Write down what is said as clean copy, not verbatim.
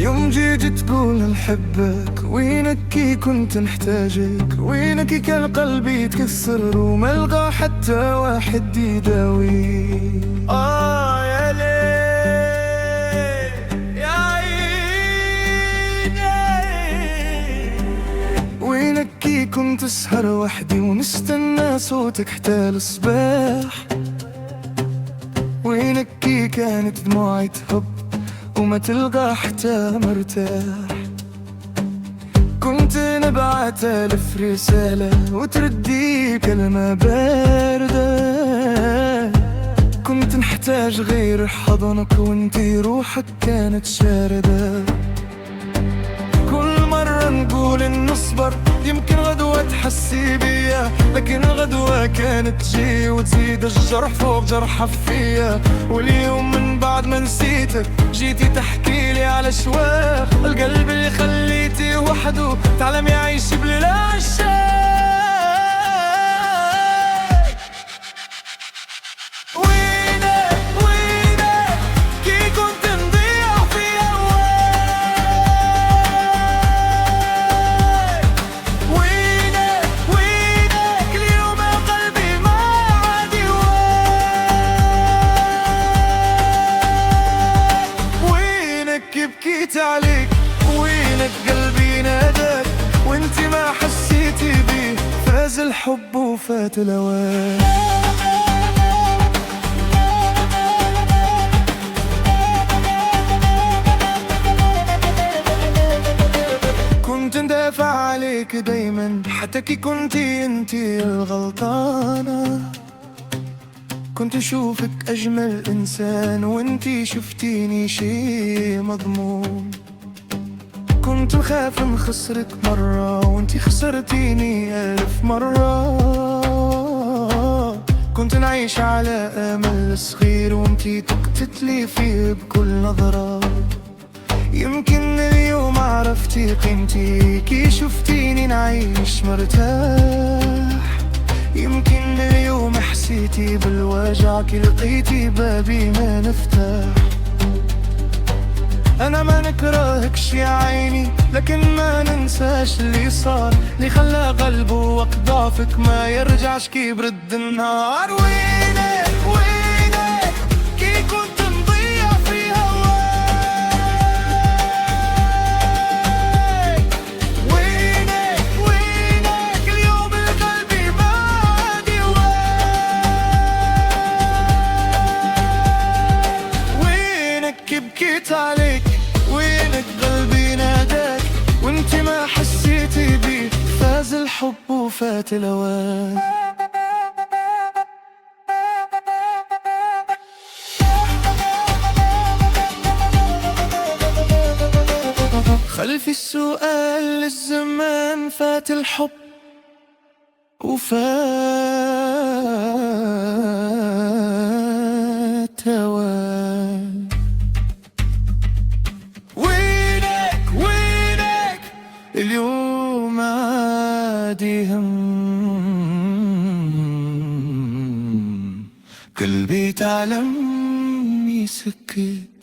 يوم جيت تقول نحبك، وينك كي كنت نحتاجك، وينك كي كان قلبي يتكسر وما لقى حتى واحد يداوي. يا ليل يا عيني، وينك كي كنت اسهر وحدي ونستنى صوتك حتى الصباح، وينك كي كانت دموعي تهب وما تلقى حتى مرتاح. كنت نبعت ألف رسالة وتردي كلمة باردة، كنت نحتاج غير حضنك وانتي روحك كانت شاردة. كل مرة نقول إن نصبر يمكن غدوة تحسي بيا، لكن غدوة كانت تجي وتزيد الجرح فوق جرح فيا. واليوم من بعد ما نسيتك جيتي تحكي لي على شواخ القلب اللي خليتي وحده تعلم يعيش بلا عشاق. بكيت عليك وينك قلبي ناداك وانتي ما حسيتي بيه، فاز الحب وفات الأوان. كنت ندافع عليك دايما حتى كي كنتي انتي الغلطانة، كنت اشوفك اجمل انسان وانتي شفتيني شي مضمون. كنت نخاف نخسرك مرة وانتي خسرتيني 1000 مرة. كنت نعيش على امل صغير وانتي تقتتلي فيه بكل نظرة. يمكن اليوم عرفتي قيمتي كي شفتيني نعيش مرتاح. يمكن اليوم حسيتي بالوجع كي لقيتي بابي ما نفتح. أنا ما نكرهكش يا عيني، لكن ما ننساش اللي صار، اللي خلى قلبه وقت ضعفك ما يرجعش كي برد النهار. وينك وينك كي كنت نضيع في هواك، وينك وينك اليوم قلبي ما عاد يواك. وينك كي بكيت عليك، وينك قلبي ناداك وانتي ما حسيتي بيه، فاز الحب وفات الأوان. خلفي السؤال للزمان، فات الحب وفات أوان. اليوم عادي هم قلبي تعلم يسكت.